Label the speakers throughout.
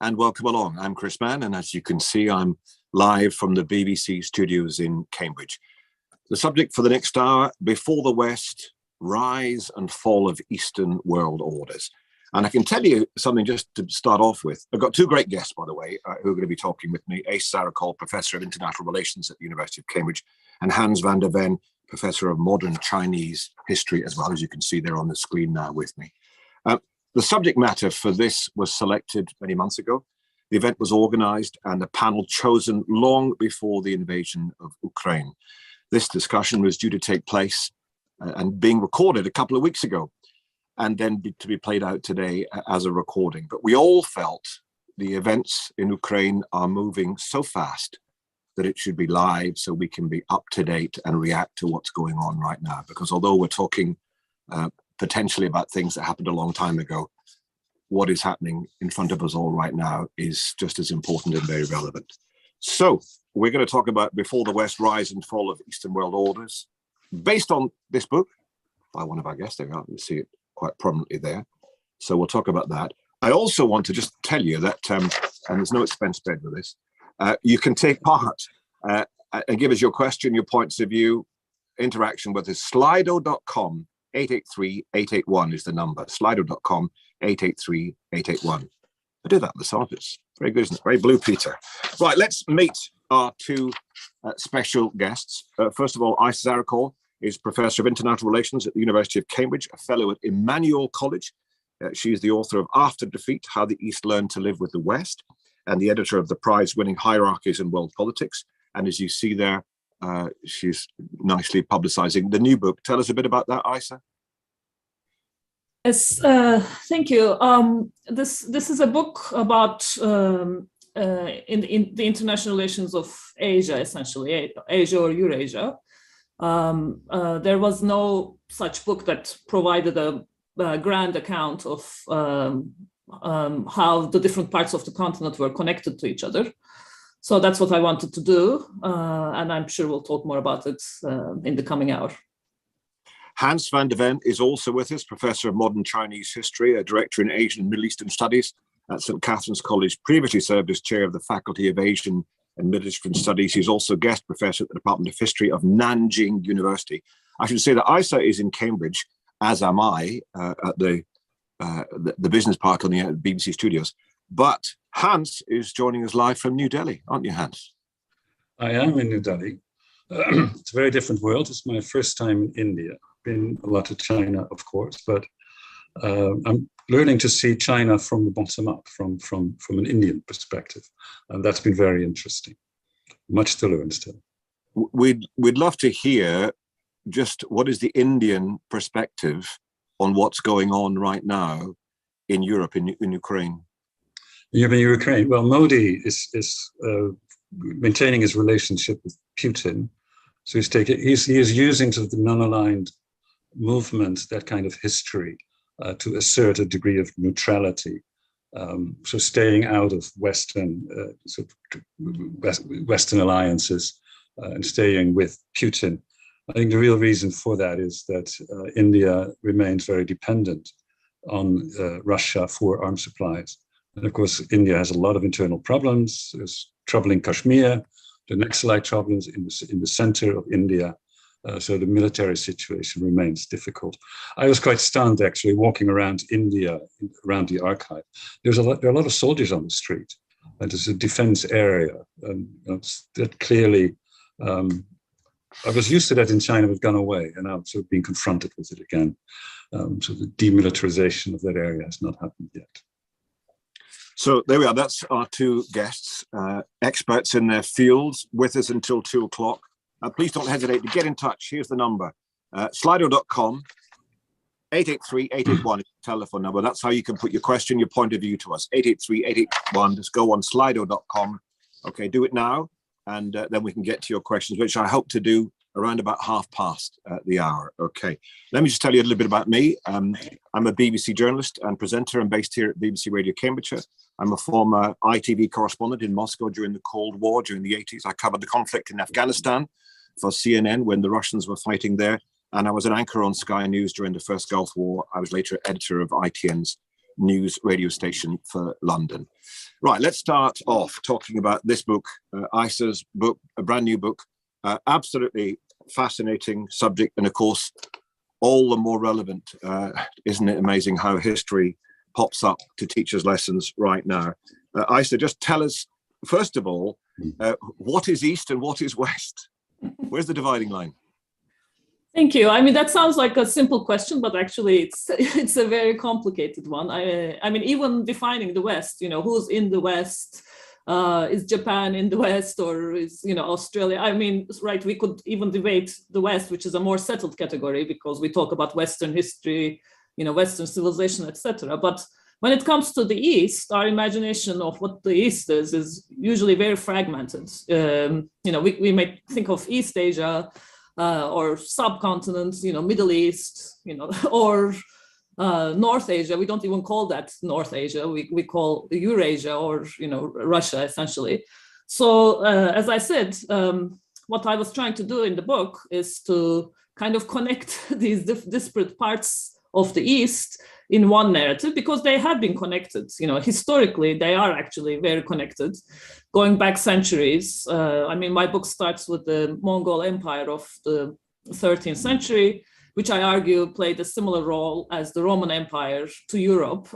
Speaker 1: and welcome along. I'm Chris Mann, and as you can see, I'm live from the BBC studios in Cambridge. The subject for the next hour, Before the West, Rise and Fall of Eastern World Orders. And I can tell you something just to start off with. I've got two great guests, by the way, who are going to be talking with me. Asa Zarakol, Professor of International Relations at the University of Cambridge, and Hans van der Ven, Professor of Modern Chinese History, as well, as you can see there on the screen now with me. The subject matter for this was selected many months ago. The event was organized and the panel chosen long before the invasion of Ukraine. This discussion was due to take place and being recorded a couple of weeks ago, and then to be played out today as a recording. But we all felt the events in Ukraine are moving so fast that it should be live so we can be up to date and react to what's going on right now. Because although we're talking potentially about things that happened a long time ago, what is happening in front of us all right now is just as important and very relevant. So we're going to talk about Before the West, Rise and Fall of Eastern World Orders, based on this book by one of our guests. There we are. You see it quite prominently there. So we'll talk about that. I also want to just tell you that, and there's no expense spared with this, you can take part and give us your question, your points of view, interaction with us. Slido.com 883-881 is the number. Slido.com 883-881. I did that at the start. It's very good, isn't it? Very Blue Peter. Right, let's meet our two special guests. First of all, Asa Zarakol is Professor of International Relations at the University of Cambridge, a fellow at Emmanuel College. She is the author of After Defeat, How the East Learned to Live with the West, and the editor of the prize-winning Hierarchies in World Politics. And as you see there, she's nicely publicizing the new book. Tell us a bit about that, Asa.
Speaker 2: Yes, thank you. This is a book about in the international relations of Asia, essentially, Asia or Eurasia. There was no such book that provided a grand account of how the different parts of the continent were connected to each other. So that's what I wanted to do, and I'm sure we'll talk more about it in the coming hour.
Speaker 1: Hans van der Ven is also with us, Professor of Modern Chinese History, a Director in Asian and Middle Eastern Studies at St. Catherine's College, previously served as Chair of the Faculty of Asian and Middle Eastern Studies. He's also Guest Professor at the Department of History of Nanjing University. I should say that Asa is in Cambridge, as am I, at the business park on the BBC studios. But Hans is joining us live from New Delhi, aren't you, Hans?
Speaker 3: I am in New Delhi. It's a very different world. It's my first time in India. Been a lot to China, of course, but I'm learning to see China from the bottom up, from an Indian perspective, and that's been very interesting. Much to learn still.
Speaker 1: We'd love to hear just what is the Indian perspective on what's going on right now in Europe, in Ukraine.
Speaker 3: In Ukraine, well, Modi is maintaining his relationship with Putin, so he is using sort of the non-aligned movement, that kind of history, to assert a degree of neutrality. So staying out of Western alliances and staying with Putin. I think the real reason for that is that India remains very dependent on Russia for arms supplies. And of course, India has a lot of internal problems. There's trouble in Kashmir, the Naxalite problems in the center of India. So the military situation remains difficult. I was quite stunned, actually, walking around India, around the archive. There are a lot of soldiers on the street, and there's a defense area. And that clearly, I was used to that in China, but gone away, and I'm sort of being confronted with it again. So the demilitarization of that area has not happened yet.
Speaker 1: So there we are. That's our two guests, experts in their fields, with us until 2 o'clock. Please don't hesitate to get in touch. Here's the number. Slido.com 883-881 is the telephone number. That's how you can put your question, your point of view to us. 883-881. Just go on Slido.com. Okay, do it now, and then we can get to your questions, which I hope to do around about 1:30 the hour. Okay, let me just tell you a little bit about me. I'm a BBC journalist and presenter. I'm based here at BBC Radio Cambridgeshire. I'm a former ITV correspondent in Moscow during the Cold War, during the 80s. I covered the conflict in Afghanistan for CNN when the Russians were fighting there. And I was an anchor on Sky News during the first Gulf War. I was later editor of ITN's news radio station for London. Right, let's start off talking about this book, Isa's book, a brand new book, absolutely fascinating subject, and of course, all the more relevant. Isn't it amazing how history pops up to teach us lessons right now? Isa, just tell us, first of all, what is East and what is West? Where's the dividing line?
Speaker 2: Thank you. I mean, that sounds like a simple question, but actually it's a very complicated one. I mean, even defining the West, who's in the West? Is Japan in the West, or is, Australia? I mean, right, we could even debate the West, which is a more settled category because we talk about Western history, Western civilization, etc. But when it comes to the East, our imagination of what the East is usually very fragmented. We may think of East Asia or subcontinents, Middle East, or North Asia. We don't even call that North Asia. We call Eurasia, or Russia, essentially. So as I said, what I was trying to do in the book is to kind of connect these disparate parts of the East in one narrative, because they have been connected. Historically, they are actually very connected, going back centuries. I mean, my book starts with the Mongol Empire of the 13th century, which I argue played a similar role as the Roman Empire to Europe,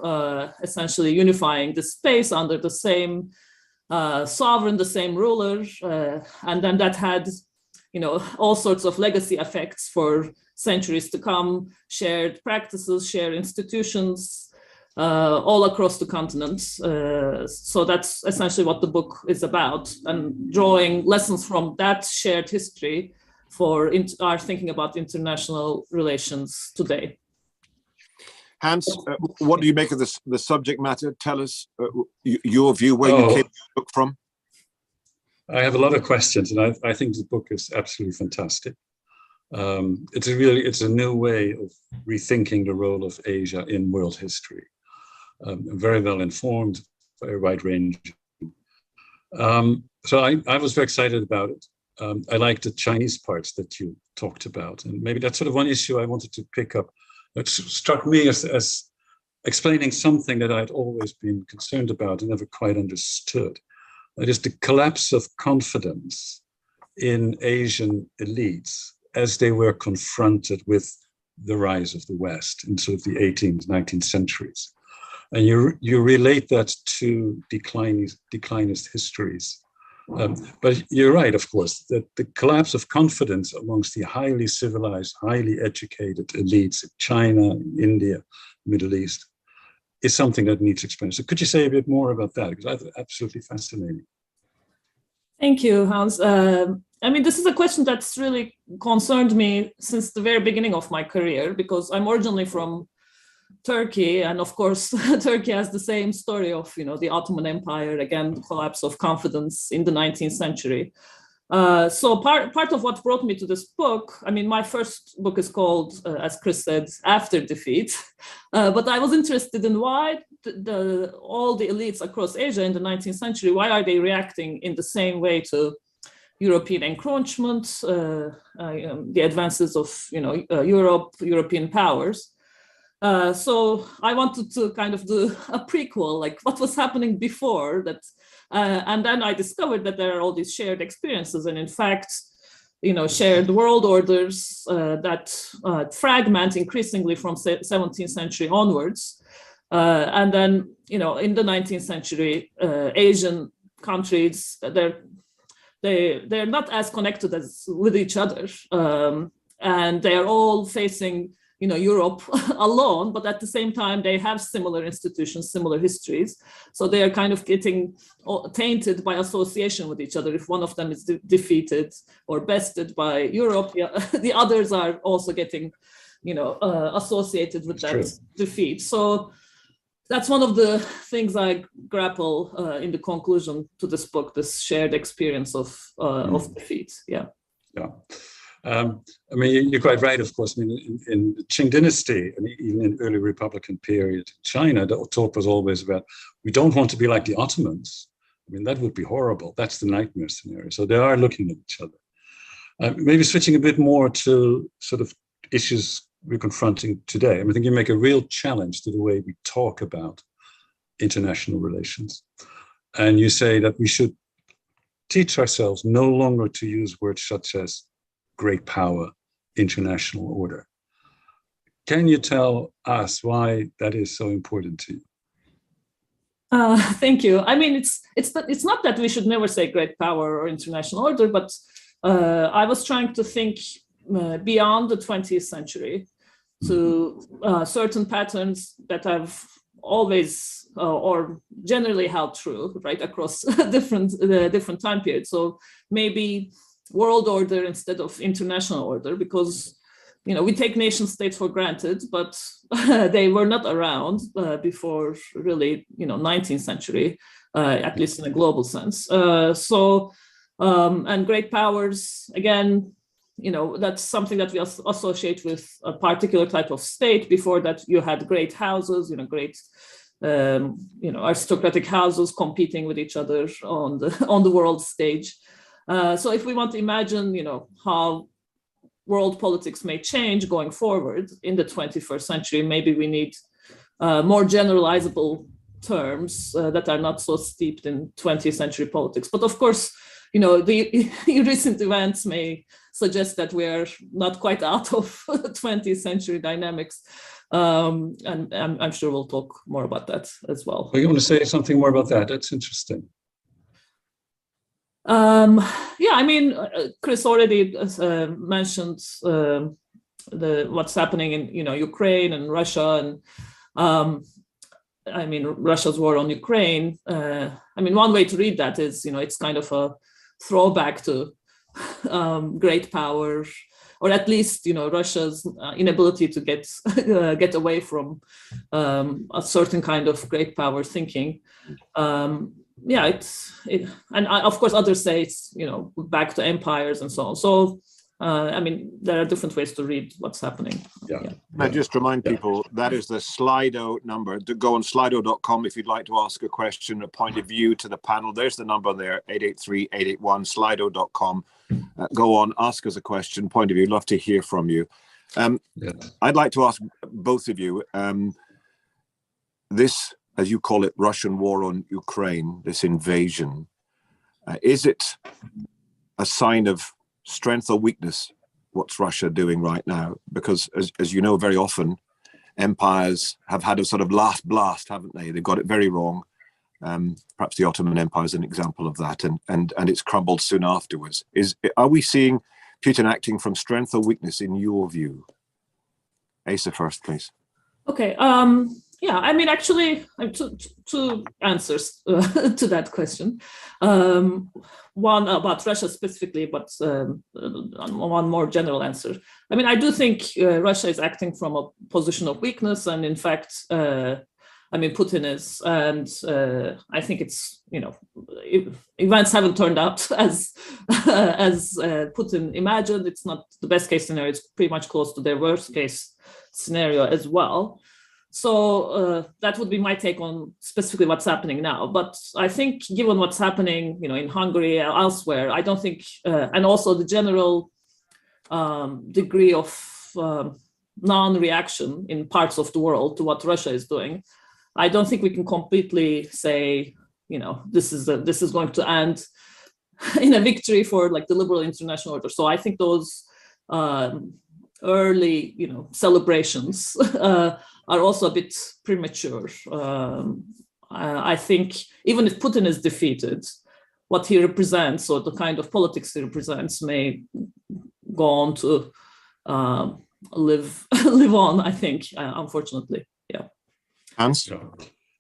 Speaker 2: essentially unifying the space under the same sovereign, the same ruler. And then that had, all sorts of legacy effects for centuries to come, shared practices, shared institutions, all across the continent. So that's essentially what the book is about, and drawing lessons from that shared history for our thinking about international relations today.
Speaker 1: Hans, what do you make of this, the subject matter? Tell us your view, where you came the book from.
Speaker 3: I have a lot of questions, and I think the book is absolutely fantastic. It's a new way of rethinking the role of Asia in world history. Very well informed, very wide range. So I was very excited about it. I like the Chinese parts that you talked about, and maybe that's sort of one issue I wanted to pick up. It struck me as explaining something that I'd always been concerned about and never quite understood. That is the collapse of confidence in Asian elites as they were confronted with the rise of the West in sort of the 18th, 19th centuries. And you relate that to declinist histories. But you're right, of course, that the collapse of confidence amongst the highly civilized, highly educated elites of China, India, Middle East, is something that needs explanation. So could you say a bit more about that? Because I thought absolutely fascinating.
Speaker 2: Thank you, Hans. I mean, this is a question that's really concerned me since the very beginning of my career, because I'm originally from Turkey, and of course, Turkey has the same story of, the Ottoman Empire, again, the collapse of confidence in the 19th century. So part of what brought me to this book, I mean, my first book is called, as Chris said, After Defeat, but I was interested in why all the elites across Asia in the 19th century, why are they reacting in the same way to European encroachment, the advances of European powers. So I wanted to kind of do a prequel, like what was happening before that, and then I discovered that there are all these shared experiences, and in fact, shared world orders that fragment increasingly from 17th century onwards, and then in the 19th century, Asian countries they're not as connected as with each other, and they are all facing Europe alone, but at the same time they have similar institutions, similar histories, so they are kind of getting tainted by association with each other. If one of them is defeated or bested by Europe, the others are also getting associated with that defeat. So that's one of the things I grapple in the conclusion to this book, this shared experience of defeat. Yeah.
Speaker 3: I mean, you're quite right, of course. I mean, in the Qing dynasty, and even in early Republican period China, the talk was always about, we don't want to be like the Ottomans. I mean, that would be horrible. That's the nightmare scenario. So they are looking at each other. Maybe switching a bit more to sort of issues we're confronting today. I mean, I think you make a real challenge to the way we talk about international relations. And you say that we should teach ourselves no longer to use words such as great power, international order. Can you tell us why that is so important to you?
Speaker 2: Thank you. I mean, it's not that we should never say great power or international order, but I was trying to think beyond the 20th century to certain patterns that have always or generally held true, right, across different time periods. So maybe world order instead of international order, because we take nation states for granted, but they were not around before really 19th century, at least in a global sense. And great powers, again, that's something that we associate with a particular type of state. Before that, you had great houses, great aristocratic houses competing with each other on the world stage. So if we want to imagine, how world politics may change going forward in the 21st century, maybe we need more generalizable terms that are not so steeped in 20th century politics. But of course, the recent events may suggest that we're not quite out of 20th century dynamics. And I'm sure we'll talk more about that as well.
Speaker 3: You want to say something more about that? That's interesting.
Speaker 2: Yeah, I mean, Chris already mentioned what's happening in Ukraine and Russia, and I mean Russia's war on Ukraine. I mean, one way to read that is it's kind of a throwback to great power, or at least Russia's inability to get away from a certain kind of great power thinking. Yeah, and of course others say it's back to empires and so on. So I mean, there are different ways to read what's happening.
Speaker 3: Yeah.
Speaker 1: I just remind people that is the Slido number. To go on slido.com if you'd like to ask a question, a point of view to the panel. There's the number there, 883-881, slido.com. Go on, ask us a question, point of view. Love to hear from you. I'd like to ask both of you, this, as you call it, Russian war on Ukraine, this invasion, is it a sign of strength or weakness, what's Russia doing right now? Because as you know, very often empires have had a sort of last blast, haven't they? They've got it very wrong. Perhaps the Ottoman Empire is an example of that, and it's crumbled soon afterwards. Are we seeing Putin acting from strength or weakness in your view? Asa first, please.
Speaker 2: Okay. Yeah, I mean, actually, two answers to that question. One about Russia specifically, but one more general answer. I mean, I do think Russia is acting from a position of weakness, and in fact, I mean, Putin is, and I think it's events haven't turned out as Putin imagined. It's not the best case scenario. It's pretty much close to their worst case scenario as well. So that would be my take on specifically what's happening now. But I think given what's happening, in Hungary, elsewhere, I don't think, and also the general degree of non-reaction in parts of the world to what Russia is doing, I don't think we can completely say, this is going to end in a victory for like the liberal international order. So I think those early, celebrations are also a bit premature. I think even if Putin is defeated, what he represents or the kind of politics he represents may go on to live on, I think, unfortunately. Yeah.
Speaker 1: Hans?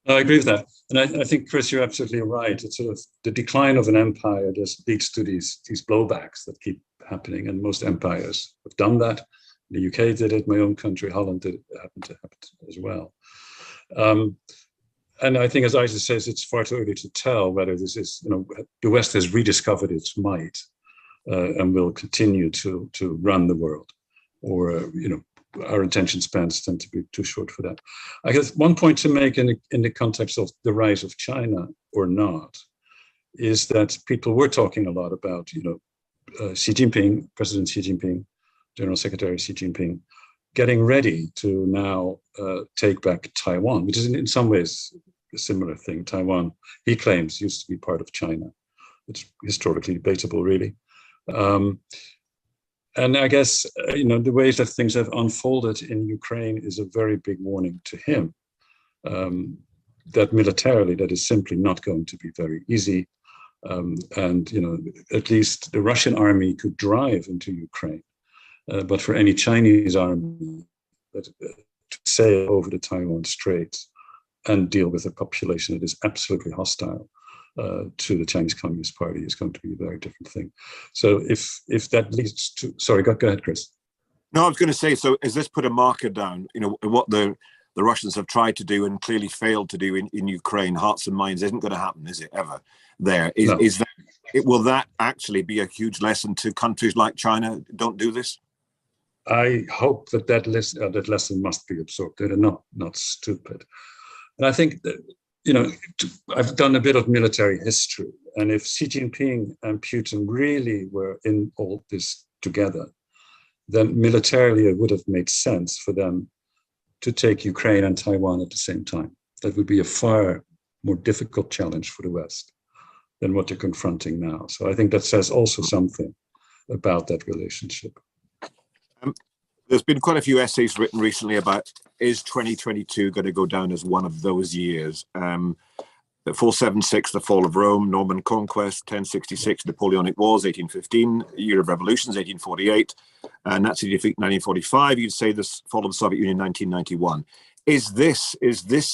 Speaker 3: I agree with that. And I think, Chris, you're absolutely right. It's sort of the decline of an empire just leads to these blowbacks that keep happening. And most empires have done that. The UK did it, my own country, Holland did it, happened to happen as well. And I think, as Isa says, it's far too early to tell whether this is, the West has rediscovered its might and will continue to run the world, or, our attention spans tend to be too short for that. I guess one point to make in the context of the rise of China or not is that people were talking a lot about, Xi Jinping, President Xi Jinping, General Secretary Xi Jinping, getting ready to now take back Taiwan, which is in some ways a similar thing. Taiwan, he claims, used to be part of China. It's historically debatable, really. And I guess, the ways that things have unfolded in Ukraine is a very big warning to him, that militarily that is simply not going to be very easy. And, at least the Russian army could drive into Ukraine. But for any Chinese army to sail over the Taiwan Straits and deal with a population that is absolutely hostile to the Chinese Communist Party is going to be a very different thing. So if that leads to, sorry, go ahead, Chris.
Speaker 1: No, I was going to say, so has this put a marker down, what the Russians have tried to do and clearly failed to do in Ukraine, hearts and minds isn't going to happen, is it ever? Will that actually be a huge lesson to countries like China? Don't do this?
Speaker 3: I hope that lesson must be absorbed. They're not stupid. And I think that, I've done a bit of military history. And if Xi Jinping and Putin really were in all this together, then militarily it would have made sense for them to take Ukraine and Taiwan at the same time. That would be a far more difficult challenge for the West than what they're confronting now. So I think that says also something about that relationship.
Speaker 1: There's been quite a few essays written recently about, is 2022 going to go down as one of those years? 476, the fall of Rome, Norman conquest, 1066, Napoleonic Wars, 1815, year of revolutions, 1848, Nazi defeat, 1945. You'd say this fall of the Soviet Union, 1991. Is this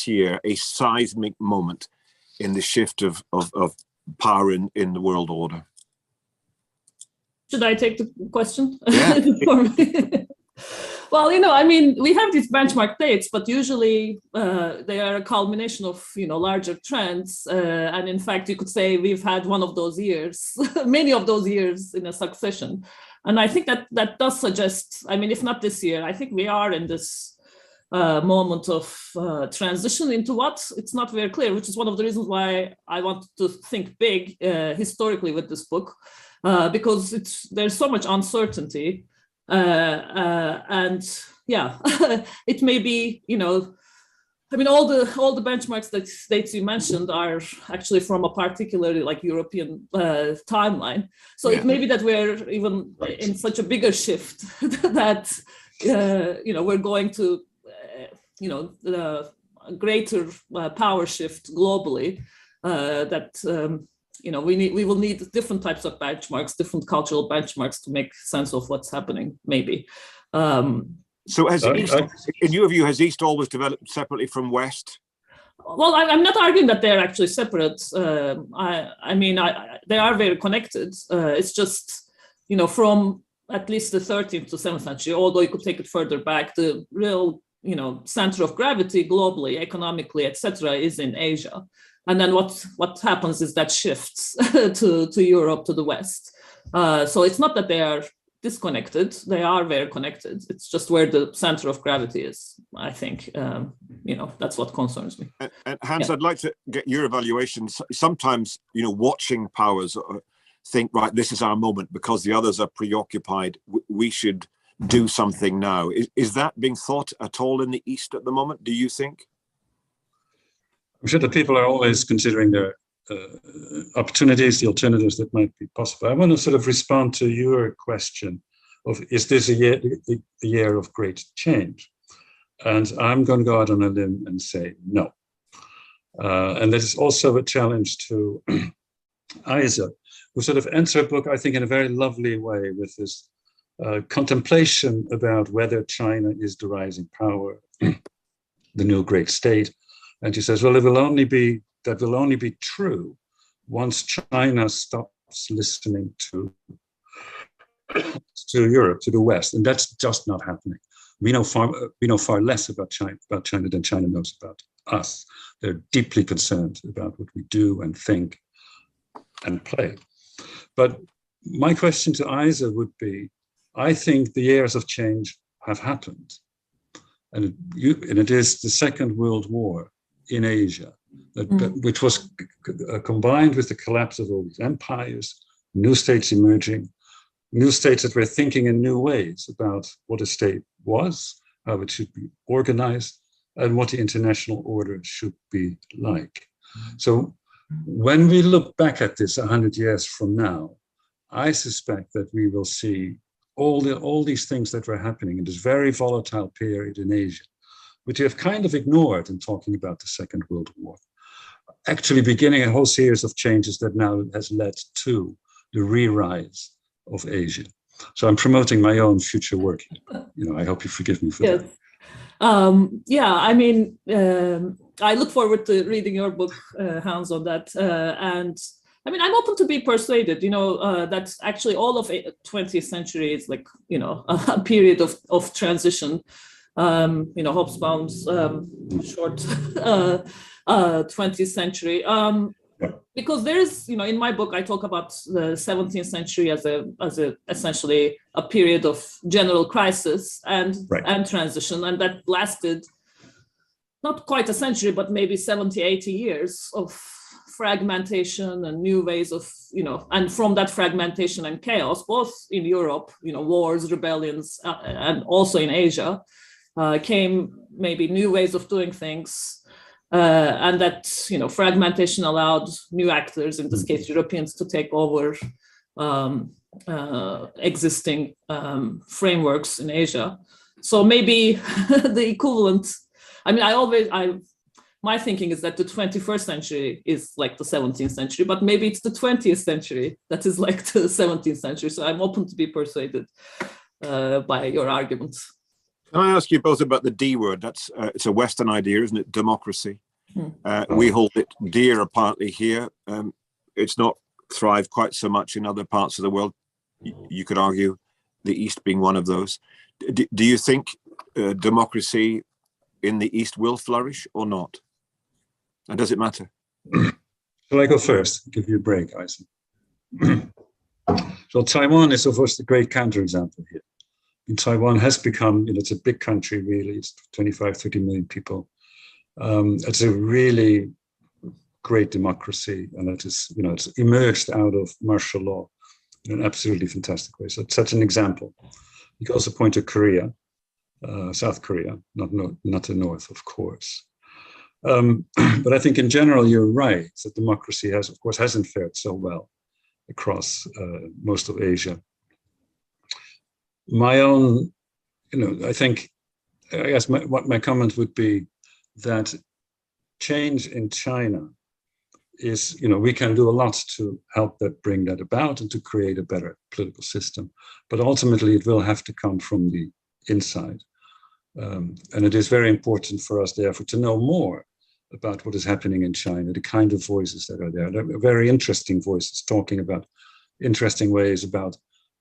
Speaker 1: year a seismic moment in the shift of power in the world order?
Speaker 2: Should I take the question?
Speaker 1: Yeah.
Speaker 2: Well, we have these benchmark dates, but usually they are a culmination of, larger trends. And in fact, you could say we've had one of those years, many of those years in a succession. And I think that does suggest, if not this year, I think we are in this moment of transition into what it's not very clear, which is one of the reasons why I want to think big historically with this book, because there's so much uncertainty. And yeah, it may be, all the benchmarks that states you mentioned are actually from a particularly European timeline. So it may be that we're even in such a bigger shift that, we're going to, a greater power shift globally that, we will need different types of benchmarks, different cultural benchmarks to make sense of what's happening, maybe.
Speaker 1: So has East, in your view, has East always developed separately from West?
Speaker 2: Well, I'm not arguing that they're actually separate. They are very connected. It's just, from at least the 13th to 7th century, although you could take it further back, the real, center of gravity globally, economically, etc., is in Asia. And then what happens is that shifts to Europe, to the West. So it's not that they are disconnected; they are very connected. It's just where the center of gravity is. I think that's what concerns me.
Speaker 1: And Hans, I'd like to get your evaluation. Sometimes watching powers think, right, this is our moment because the others are preoccupied. We should do something now. Is that being thought at all in the East at the moment? Do you think?
Speaker 3: I'm sure that people are always considering their opportunities, the alternatives that might be possible. I want to sort of respond to your question of, is this a year of great change? And I'm going to go out on a limb and say no. And that is also a challenge to Isa, who sort of ends her book, I think, in a very lovely way with this contemplation about whether China is the rising power, the new great state. And she says, well, that will only be true once China stops listening to Europe, to the West, and that's just not happening. We know far less about China than China knows about us. They're deeply concerned about what we do and think and play. But my question to Isa would be, I think the years of change have happened, and it is the Second World War in Asia, which was combined with the collapse of all these empires, new states emerging, new states that were thinking in new ways about what a state was, how it should be organized, and what the international order should be like. So when we look back at this 100 years from now, I suspect that we will see all these things that were happening in this very volatile period in Asia, which we have kind of ignored in talking about the Second World War, actually beginning a whole series of changes that now has led to the re-rise of Asia. So I'm promoting my own future work. I hope you forgive me for that.
Speaker 2: Yeah, I mean, I look forward to reading your book, Hans, on that. And I mean, I'm open to be persuaded, that actually all of 20th century is like, a period of transition. Hobsbawm's short 20th century. Because there is, in my book, I talk about the 17th century as a essentially a period of general crisis and transition, and that lasted not quite a century, but maybe 70, 80 years of fragmentation and new ways of, and from that fragmentation and chaos, both in Europe, wars, rebellions, and also in Asia, came maybe new ways of doing things. And that, fragmentation allowed new actors, in this case, Europeans, to take over existing frameworks in Asia. So maybe the equivalent, I mean, my thinking is that the 21st century is like the 17th century, but maybe it's the 20th century that is like the 17th century. So I'm open to be persuaded by your arguments.
Speaker 1: Can I ask you both about the D word? That's it's a Western idea, isn't it? Democracy. We hold it dear apparently here. It's not thrived quite so much in other parts of the world. You could argue the East being one of those. Do you think democracy in the East will flourish or not? And does it matter?
Speaker 3: Shall I go first? Give you a break, Isaac. So Taiwan is, of course, the great counterexample here. And Taiwan has become, it's a big country, really. It's 25, 30 million people. It's a really great democracy, and it is, it's emerged out of martial law in an absolutely fantastic way. So it's such an example. You can also point to Korea, South Korea, not the North, of course. But I think in general, you're right, that democracy hasn't fared so well across most of Asia. My own, I guess my comment would be that change in China is, we can do a lot to help bring that about and to create a better political system. But ultimately, it will have to come from the inside. And it is very important for us, therefore, to know more about what is happening in China, the kind of voices that are there. They're very interesting voices talking about interesting ways about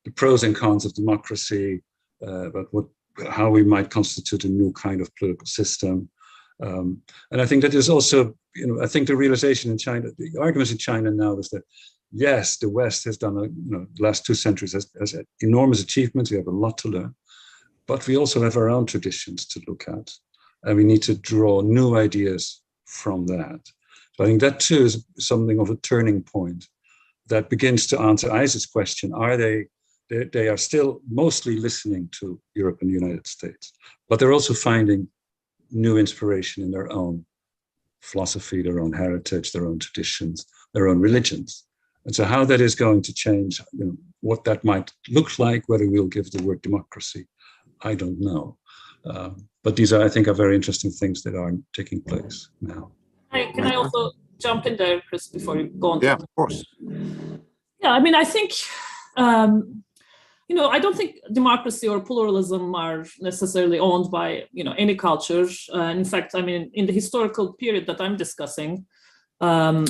Speaker 3: the pros and cons of democracy, about how we might constitute a new kind of political system. And I think that is also, I think the realization in China, the arguments in China now is that, yes, the West has done, the last 2 centuries has had enormous achievements. We have a lot to learn, but we also have our own traditions to look at, and we need to draw new ideas from that. So I think that too is something of a turning point that begins to answer Isaac's question. They are still mostly listening to Europe and the United States, but they're also finding new inspiration in their own philosophy, their own heritage, their own traditions, their own religions. And so how that is going to change, what that might look like, whether we'll give the word democracy, I don't know. But these are, I think, are very interesting things that are taking place now.
Speaker 2: Can I also jump in there, Chris, before you go on?
Speaker 1: Yeah, of course.
Speaker 2: Yeah, I mean, I think, I don't think democracy or pluralism are necessarily owned by, any culture. In fact, I mean, in the historical period that I'm discussing, from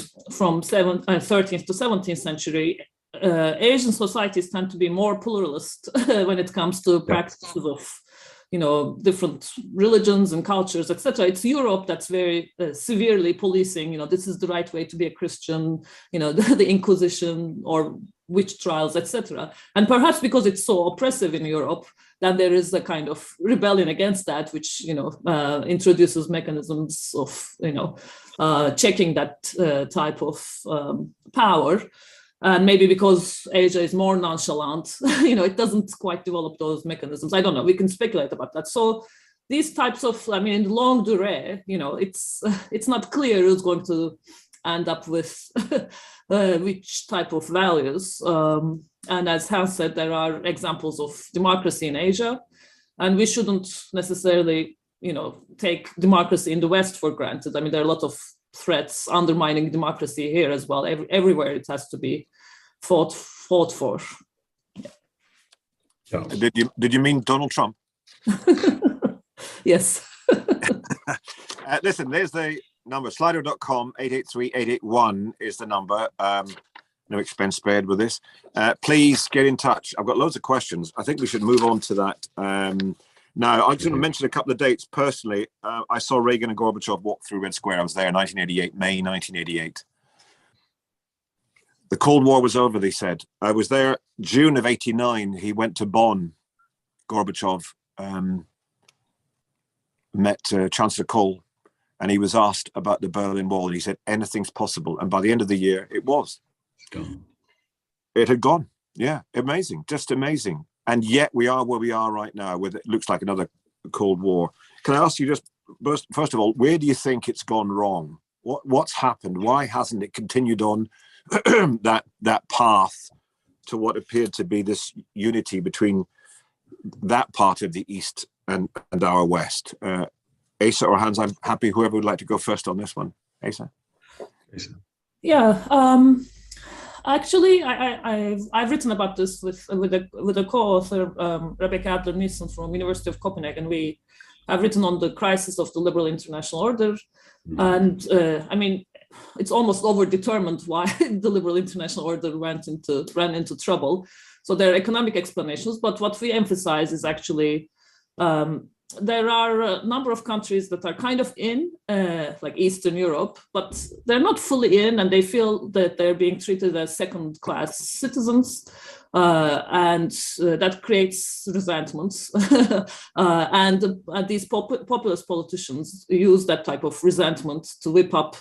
Speaker 2: 13th to 17th century, Asian societies tend to be more pluralist when it comes to practices of, different religions and cultures, etc. It's Europe that's very severely policing, this is the right way to be a Christian, the Inquisition or witch trials, etc. And perhaps because it's so oppressive in Europe, then there is a kind of rebellion against that, which, introduces mechanisms of, checking that type of power. And maybe because Asia is more nonchalant, it doesn't quite develop those mechanisms. I don't know, we can speculate about that. So these types of, I mean, in the long durée, it's not clear who's going to end up with which type of values. And as Hans said, there are examples of democracy in Asia, and we shouldn't necessarily, take democracy in the West for granted. I mean, there are a lot of threats undermining democracy here as well. Everywhere it has to be fought for.
Speaker 3: Yeah.
Speaker 1: Did you mean Donald Trump?
Speaker 2: Yes.
Speaker 1: Listen, there's the number, slido.com, 883-881 is the number. No expense spared with this. Please get in touch. I've got loads of questions. I think we should move on to that. Now, I'm just going to mention a couple of dates. Personally, I saw Reagan and Gorbachev walk through Red Square. I was there in 1988, May 1988. The Cold War was over, they said. I was there June of 89. He went to Bonn. Gorbachev met Chancellor Kohl, and he was asked about the Berlin Wall, and he said, anything's possible. And by the end of the year, it was.
Speaker 3: Gone.
Speaker 1: It had gone. Yeah, amazing, just amazing. And yet we are where we are right now, with it looks like another Cold War. Can I ask you just, first of all, where do you think it's gone wrong? What's happened? Why hasn't it continued on that path to what appeared to be this unity between that part of the East and our West? Asa or Hans, I'm happy whoever would like to go first on this one. Asa.
Speaker 2: Yeah. Actually, I've written about this with a co-author, Rebecca Adler-Nielsen from University of Copenhagen. We have written on the crisis of the liberal international order, and I mean, it's almost overdetermined why the liberal international order ran into trouble. So there are economic explanations, but what we emphasize is actually there are a number of countries that are kind of in, like Eastern Europe, but they're not fully in, and they feel that they're being treated as second-class citizens, and that creates resentments. And these populist politicians use that type of resentment to whip up,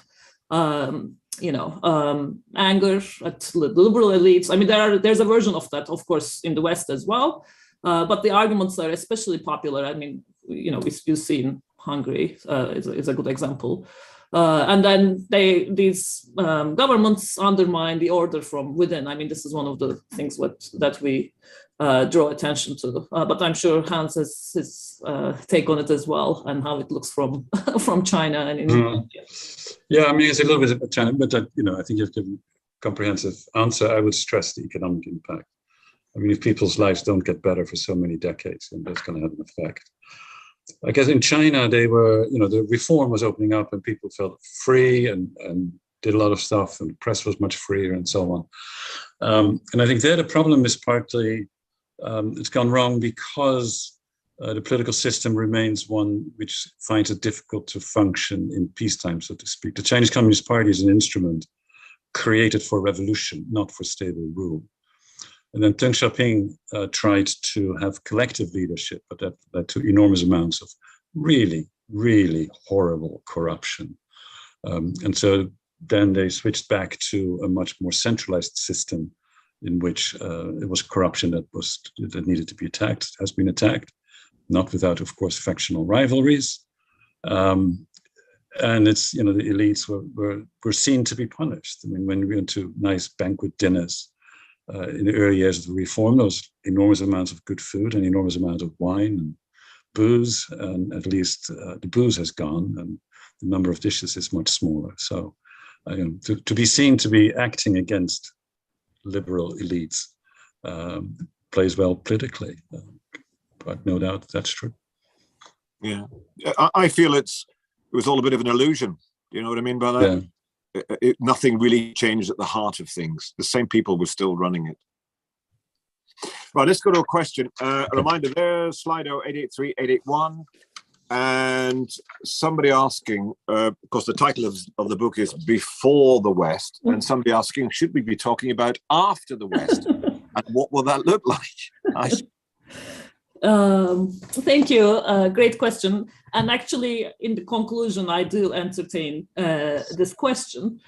Speaker 2: anger at the liberal elites. I mean, there's a version of that, of course, in the West as well. But the arguments are especially popular. I mean, you see in Hungary is a good example. And then these governments undermine the order from within. I mean, this is one of the things that we draw attention to. But I'm sure Hans has his take on it as well, and how it looks from China and India.
Speaker 3: Yeah, I mean, it's a little bit of China, but I think you've given a comprehensive answer. I would stress the economic impact. I mean, if people's lives don't get better for so many decades, then that's going to have an effect. I guess in China, they were, the reform was opening up and people felt free and did a lot of stuff, and the press was much freer and so on. And I think there the problem is partly it's gone wrong because the political system remains one which finds it difficult to function in peacetime, so to speak. The Chinese Communist Party is an instrument created for revolution, not for stable rule. And then Deng Xiaoping tried to have collective leadership, but that led to enormous amounts of really, really horrible corruption. And so then they switched back to a much more centralized system in which it was corruption that needed to be attacked, has been attacked, not without, of course, factional rivalries. And it's, the elites were seen to be punished. I mean, when we went to nice banquet dinners, in the early years of the reform, there was enormous amounts of good food and enormous amounts of wine and booze, and at least the booze has gone and the number of dishes is much smaller. So to be seen to be acting against liberal elites plays well politically, but no doubt that's true.
Speaker 1: Yeah, I feel it was all a bit of an illusion. You know what I mean by that?
Speaker 3: Yeah.
Speaker 1: Nothing really changed at the heart of things. The same people were still running it. Right, let's go to a question. A reminder there, Slido 883-881. And somebody asking, because the title of the book is Before the West, and somebody asking, should we be talking about after the West? And what will that look like?
Speaker 2: Thank you. Great question. And actually, in the conclusion, I do entertain this question.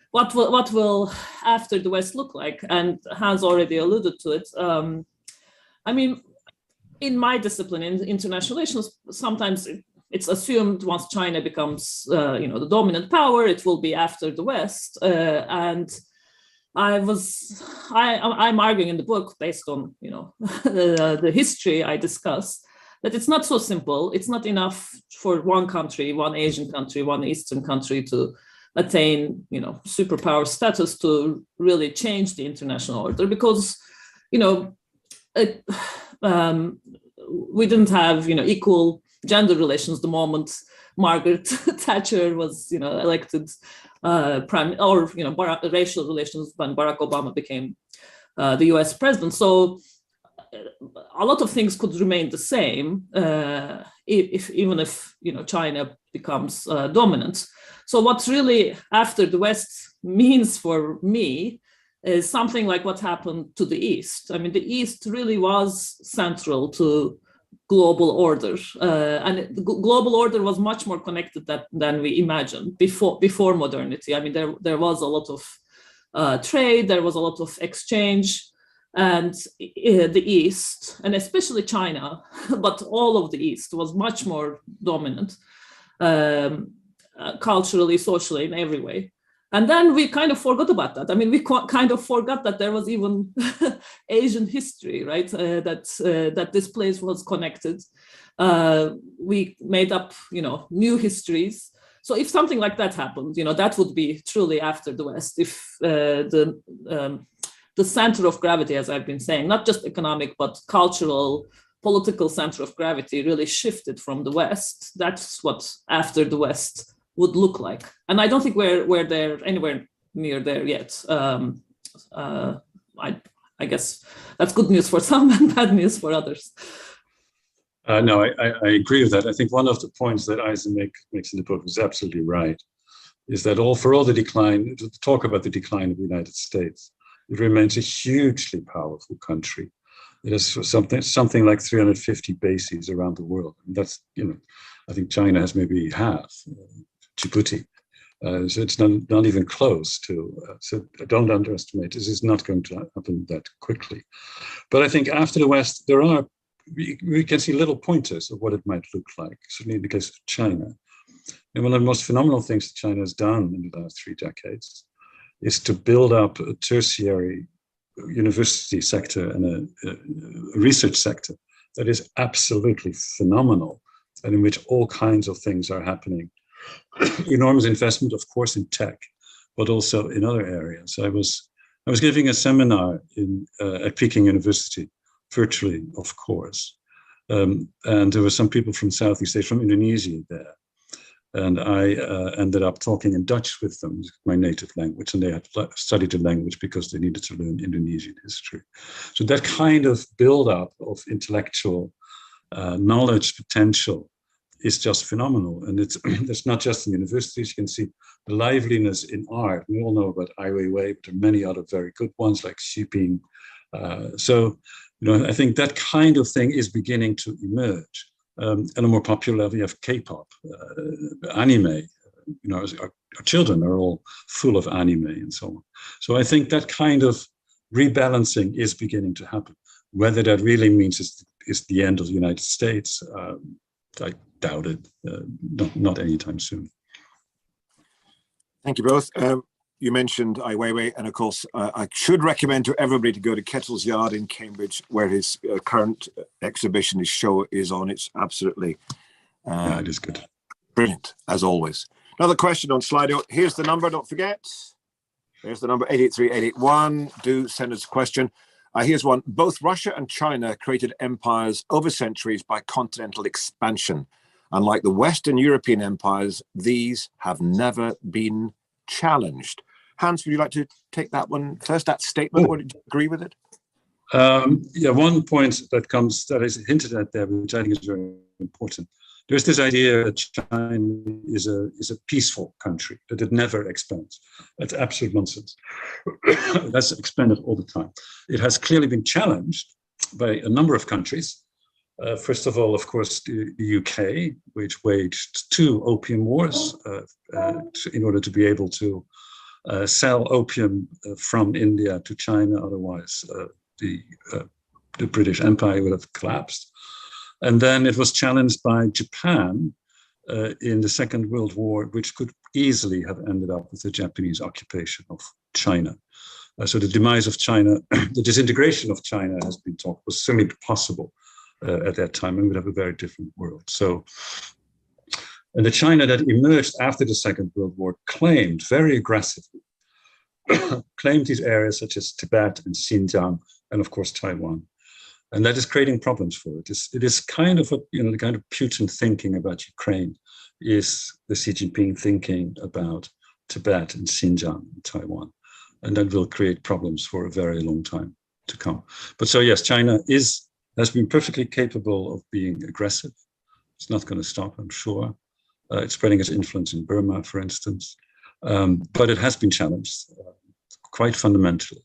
Speaker 2: What will after the West look like? And Hans already alluded to it. I mean, in my discipline, in international relations, sometimes it's assumed once China becomes, the dominant power, it will be after the West. And I'm arguing in the book based on, the history I discuss, that it's not so simple. It's not enough for one country, one Asian country, one Eastern country to attain, superpower status to really change the international order, because, we didn't have, equal gender relations the moment Margaret Thatcher was, elected prime, or racial relations when Barack Obama became the U.S. president. So a lot of things could remain the same even if China becomes dominant. So what's really after the West means for me is something like what happened to the East. I mean, the East really was central to global order, and the global order was much more connected than we imagined before modernity. I mean, there was a lot of trade, there was a lot of exchange, and the East, and especially China, but all of the East was much more dominant, culturally, socially, in every way. And then we kind of forgot about that. I mean, we kind of forgot that there was even Asian history, right? That this place was connected. We made up, new histories. So if something like that happened, that would be truly after the West. If the center of gravity, as I've been saying, not just economic, but cultural, political center of gravity really shifted from the West, that's what after the West would look like. And I don't think we're there anywhere near there yet. I guess that's good news for some and bad news for others.
Speaker 3: No, I agree with that. I think one of the points that Eisen makes in the book is absolutely right, is that for all the decline, to talk about the decline of the United States, it remains a hugely powerful country. It has something like 350 bases around the world. And that's, I think China has maybe half. Djibouti. So it's not even close to, so don't underestimate, this is not going to happen that quickly. But I think after the West, we can see little pointers of what it might look like, certainly in the case of China. And one of the most phenomenal things that China has done in the last 3 decades is to build up a tertiary university sector and a research sector that is absolutely phenomenal, and in which all kinds of things are happening. Enormous investment, of course, in tech, but also in other areas. I was giving a seminar at Peking University, virtually, of course, and there were some people from Southeast Asia, from Indonesia there, and I ended up talking in Dutch with them, my native language, and they had studied the language because they needed to learn Indonesian history. So that kind of build-up of intellectual knowledge potential is just phenomenal. And it's not just in universities. You can see the liveliness in art. We all know about Ai Weiwei, but there are many other very good ones like Xu Ping. So, I think that kind of thing is beginning to emerge. At a more popular level, you have K-pop, anime. Our children are all full of anime and so on. So I think that kind of rebalancing is beginning to happen. Whether that really means it's the end of the United States, I doubt it. Not anytime soon.
Speaker 1: Thank you both. You mentioned Ai Weiwei, and of course, I should recommend to everybody to go to Kettle's Yard in Cambridge, where his current exhibition, his show is on. It's absolutely
Speaker 3: it is good.
Speaker 1: Brilliant, as always. Another question on Slido. Here's the number, don't forget. There's the number, 883-881. Do send us a question. Here's one. Both Russia and China created empires over centuries by continental expansion. Unlike the Western European empires, these have never been challenged. Hans, would you like to take that one first, that statement? Would you agree with it?
Speaker 3: One point that is hinted at there, which I think is very important. There's this idea that China is a peaceful country, that it never expands. That's absolute nonsense. That's expanded all the time. It has clearly been challenged by a number of countries. First of all, of course, the UK, which waged 2 opium wars in order to be able to sell opium from India to China. Otherwise, the the British Empire would have collapsed. And then it was challenged by Japan in the Second World War, which could easily have ended up with the Japanese occupation of China. So the demise of China, the disintegration of China has been talked, was certainly possible at that time, and we would have a very different world. So, and the China that emerged after the Second World War claimed very aggressively, claimed these areas such as Tibet and Xinjiang, and of course Taiwan. And that is creating problems for it. It is kind of the kind of Putin thinking about Ukraine is the Xi Jinping thinking about Tibet and Xinjiang and Taiwan. And that will create problems for a very long time to come. But so yes, China has been perfectly capable of being aggressive. It's not going to stop, I'm sure. It's spreading its influence in Burma, for instance. But it has been challenged quite fundamentally.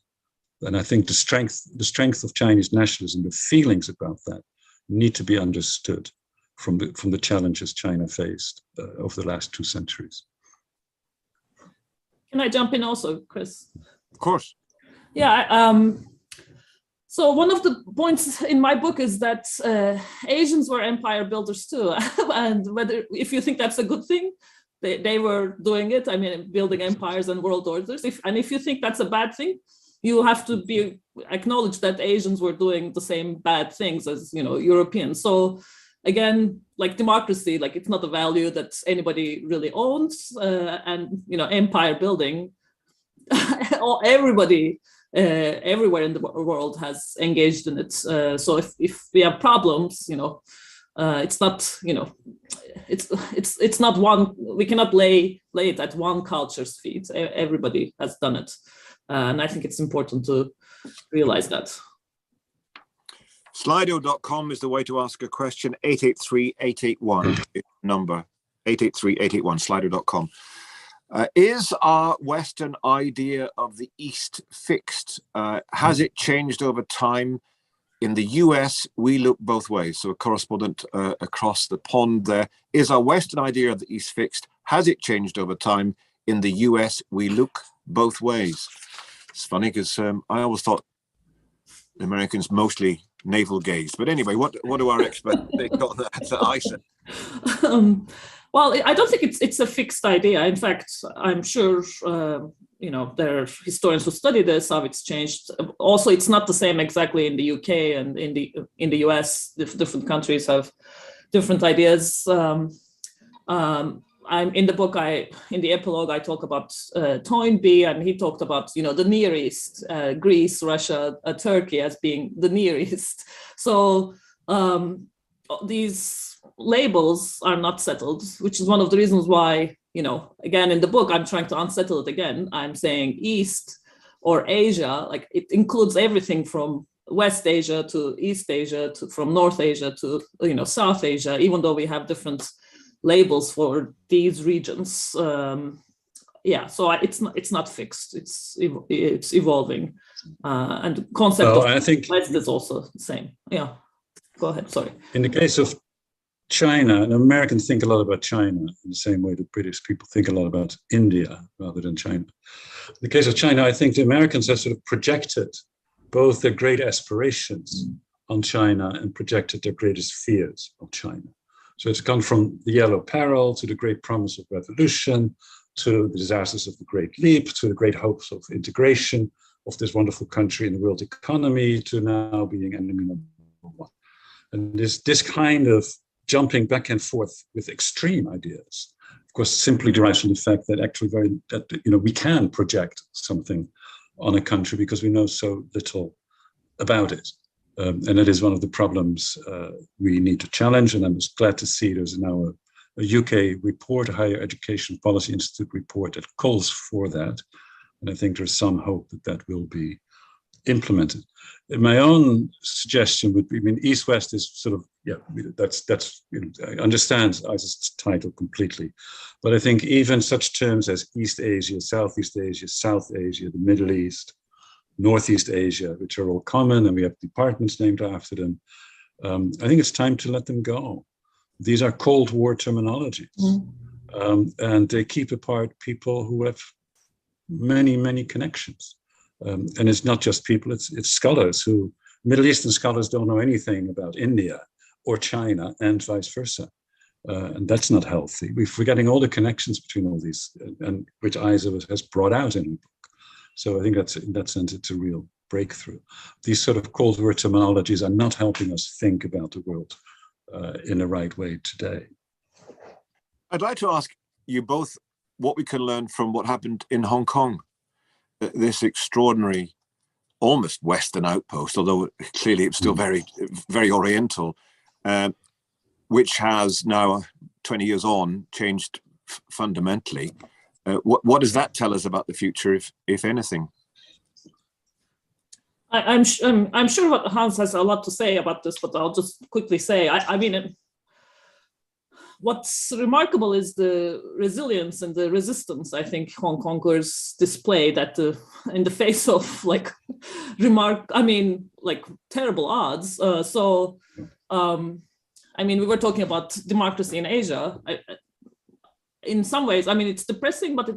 Speaker 3: And I think the strength of Chinese nationalism, the feelings about that, need to be understood from the challenges China faced over the last 2 centuries.
Speaker 2: Can I jump in also, Chris?
Speaker 1: Of course.
Speaker 2: Yeah. So one of the points in my book is that Asians were empire builders too, and if you think that's a good thing, they were doing it. I mean, building empires and world orders. If you think that's a bad thing, you have to acknowledge that Asians were doing the same bad things as Europeans. So again, like democracy, like it's not a value that anybody really owns, and empire building, everybody everywhere in the world has engaged in it. So if we have problems, it's not it's not one. We cannot lay it at one culture's feet. Everybody has done it. And I think it's important to realize that.
Speaker 1: Slido.com is the way to ask a question. 883-881 is number 883-881, slido.com. Is our Western idea of the East fixed? Has it changed over time? In the US, we look both ways. So a correspondent across the pond there. Is our Western idea of the East fixed? Has it changed over time? In the US, we look both ways. It's funny because I always thought the Americans mostly navel gazed. But anyway, what do our experts think on that, Isa?
Speaker 2: Well, I don't think it's a fixed idea. In fact, I'm sure there are historians who study this, how it's changed. Also, it's not the same exactly in the UK and in the US. Different countries have different ideas. I'm in the book. In the epilogue, I talk about Toynbee, and he talked about the Near East, Greece, Russia, Turkey as being the Near East. So these labels are not settled, which is one of the reasons why again in the book I'm trying to unsettle it again. I'm saying East or Asia, like it includes everything from West Asia to East Asia from North Asia to South Asia, even though we have different labels for these regions. So it's not fixed. It's evolving, and the concept of
Speaker 3: I think
Speaker 2: West is also the same. Yeah, go ahead. Sorry.
Speaker 3: In the case of China, and Americans think a lot about China in the same way that British people think a lot about India rather than China. In the case of China, I think the Americans have sort of projected both their great aspirations on China and projected their greatest fears of China. So it's gone from the Yellow Peril to the great promise of revolution, to the disasters of the Great Leap, to the great hopes of integration of this wonderful country in the world economy, to now being enemy number one. And this kind of jumping back and forth with extreme ideas, of course, simply derives from the fact that actually we can project something on a country because we know so little about it. And it is one of the problems we need to challenge. And I'm just glad to see there's now a UK report, a Higher Education Policy Institute report that calls for that. And I think there's some hope that will be implemented. And my own suggestion would be, East-West is sort of, that's I understand Isa's title completely. But I think even such terms as East Asia, Southeast Asia, South Asia, the Middle East, Northeast Asia, which are all common, and we have departments named after them. I think it's time to let them go. These are Cold War terminologies, and they keep apart people who have many, many connections. And it's not just people; it's scholars who Middle Eastern scholars don't know anything about India or China and vice versa. And that's not healthy. We're forgetting all the connections between all these, and which Isa has brought out in the book. So I think that's, in that sense, it's a real breakthrough. These sort of Cold War terminologies are not helping us think about the world in the right way today.
Speaker 1: I'd like to ask you both what we can learn from what happened in Hong Kong, this extraordinary, almost Western outpost, although clearly it's still very, very Oriental, which has now, 20 years on, changed fundamentally. What does that tell us about the future, if anything?
Speaker 2: I'm sure what Hans has a lot to say about this, but I'll just quickly say, I mean, what's remarkable is the resilience and the resistance I think Hong Kongers displayed in the face of like terrible odds. I mean, we were talking about democracy in Asia. In some ways, I mean, it's depressing, but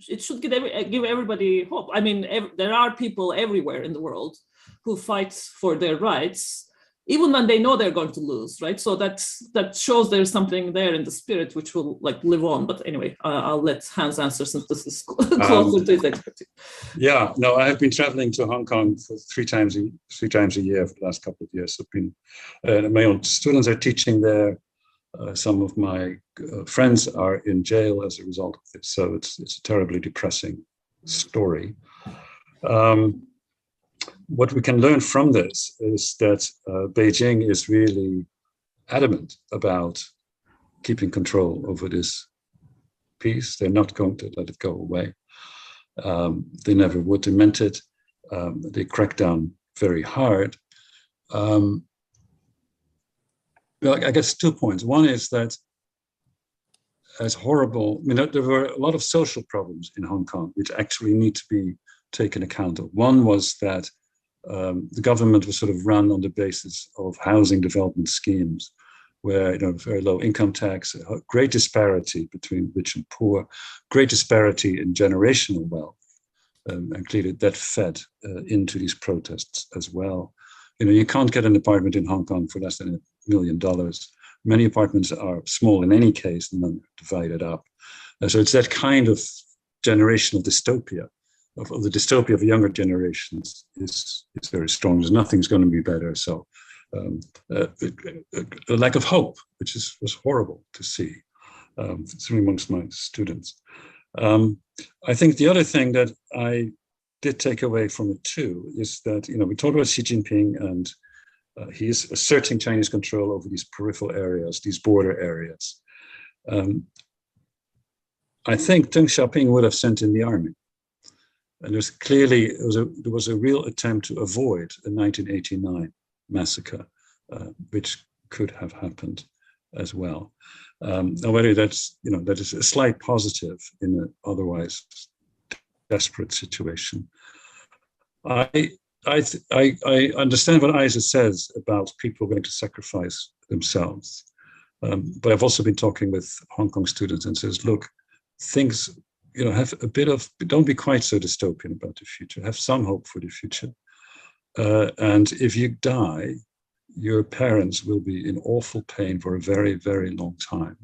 Speaker 2: it should give everybody hope. I mean, there are people everywhere in the world who fight for their rights, even when they know they're going to lose, right? So that shows there's something there in the spirit which will like live on. But anyway, I'll let Hans answer since this is closer to his expertise.
Speaker 3: Yeah, no, I have been traveling to Hong Kong for three times a year for the last couple of years. I've been, my own students are teaching there. Some of my friends are in jail as a result of this. So it's a terribly depressing story. What we can learn from this is that Beijing is really adamant about keeping control over this piece. They're not going to let it go away. They never would. They meant it. They cracked down very hard. Well, I guess 2 points. One is that as horrible, I mean, there were a lot of social problems in Hong Kong, which actually need to be taken account of. One was that the government was sort of run on the basis of housing development schemes, where, you know, very low income tax, great disparity between rich and poor, great disparity in generational wealth, and clearly that fed into these protests as well. You know, you can't get an apartment in Hong Kong for less than $1 million. Many apartments are small in any case and then divided up. So it's that kind of generational dystopia, of the dystopia of younger generations is very strong. There's nothing's going to be better. So a lack of hope, which was horrible to see, certainly amongst my students. I think the other thing that I did take away from it too is that, you know, we talked about Xi Jinping and he is asserting Chinese control over these peripheral areas, these border areas. I think Deng Xiaoping would have sent in the army. And there's clearly, there was a real attempt to avoid a 1989 massacre, which could have happened as well. However, that's, you know, that is a slight positive in an otherwise desperate situation. I understand what Isa says about people going to sacrifice themselves, but I've also been talking with Hong Kong students and says, look, things, you know, have a bit of, don't be quite so dystopian about the future. Have some hope for the future. And if you die, your parents will be in awful pain for a very, very long time.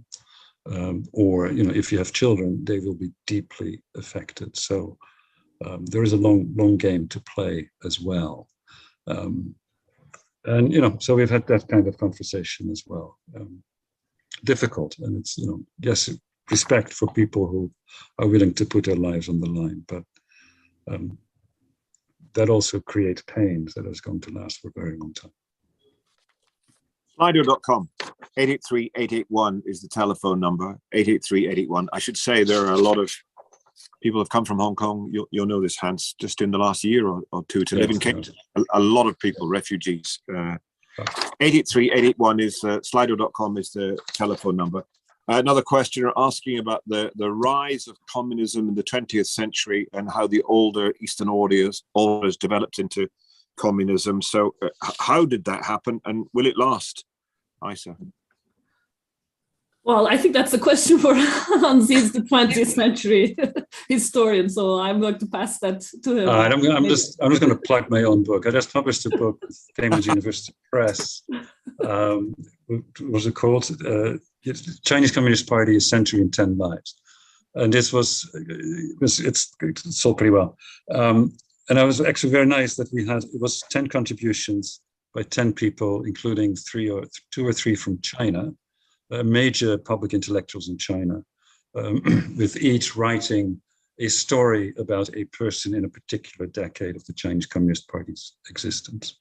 Speaker 3: Or, you know, if you have children, they will be deeply affected. So there is a long game to play as well. And, you know, so we've had that kind of conversation as well. Difficult. And it's, you know, yes, respect for people who are willing to put their lives on the line, but that also creates pain that is going to last for a very long time.
Speaker 1: Slido.com, 883-881 is the telephone number, 883-881. I should say there are a lot of people have come from Hong Kong. You'll know this, Hans, just in the last year or two to live in Cape Town. A lot of people, refugees. 883-881 is Slido.com is the telephone number. Another questioner asking about the rise of communism in the 20th century and how the older Eastern orders developed into communism. So how did that happen and will it last, Isa?
Speaker 2: Well, I think that's a question for Hans. He's the 20th century historian, so I'm going to pass that to him.
Speaker 3: I'm just going to plug my own book. I just published a book with Cambridge University Press. What was it called? Chinese Communist Party: A Century in 10 Lives, and this it's sold pretty well. And it was actually very nice that it was 10 contributions by 10 people, including 2 or 3 from China. Major public intellectuals in China, with each writing a story about a person in a particular decade of the Chinese Communist Party's existence.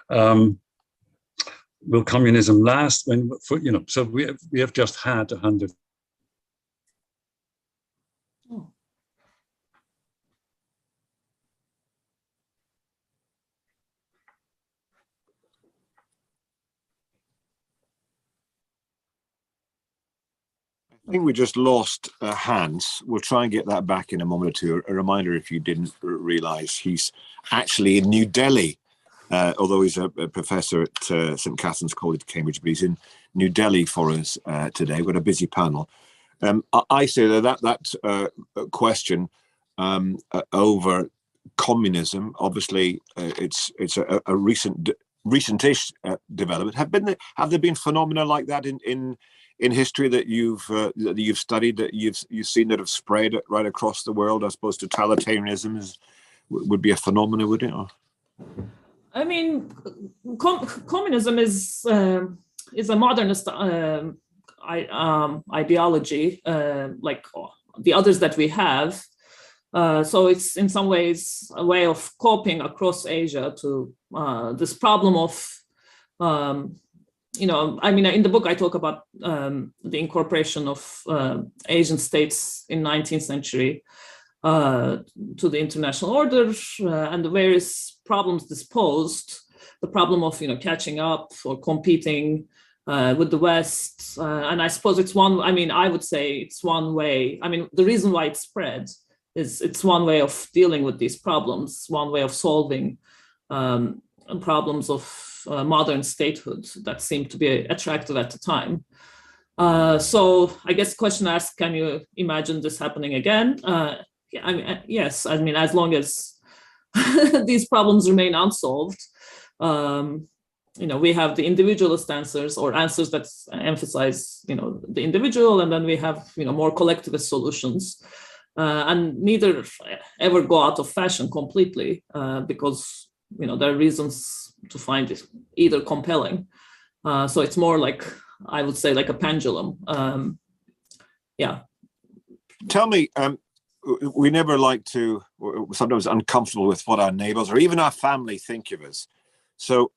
Speaker 3: Will communism last? So we have just had 100.
Speaker 2: Oh.
Speaker 1: I think we just lost Hans. We'll try and get that back in a moment or two. A reminder, if you didn't realize, he's actually in New Delhi, although he's a professor at St. Catherine's College, Cambridge, but he's in New Delhi for us today. We've got a busy panel. I say that question over communism, obviously, it's a recentish development. Have there been phenomena like that in history that you've studied, that you've seen that have spread right across the world? I suppose totalitarianism would be a phenomenon, would it? Or?
Speaker 2: I mean, communism is a modernist ideology, like the others that we have. So it's in some ways a way of coping across Asia to this problem of I mean, in the book, I talk about the incorporation of Asian states in 19th century to the international order and the various problems this posed, the problem of, catching up or competing with the West. And I suppose I would say it's one way. I mean, the reason why it spread is it's one way of dealing with these problems, one way of solving problems of modern statehood that seemed to be attractive at the time. So I guess the question asked, can you imagine this happening again? Yes. I mean, as long as these problems remain unsolved, we have the individualist answers, or answers that emphasize, the individual, and then we have, more collectivist solutions. And neither ever go out of fashion completely because, there are reasons to find it either compelling. So it's more like, I would say, like a pendulum. Yeah.
Speaker 1: Tell me, we never like to, we're sometimes uncomfortable with what our neighbors or even our family think of us. So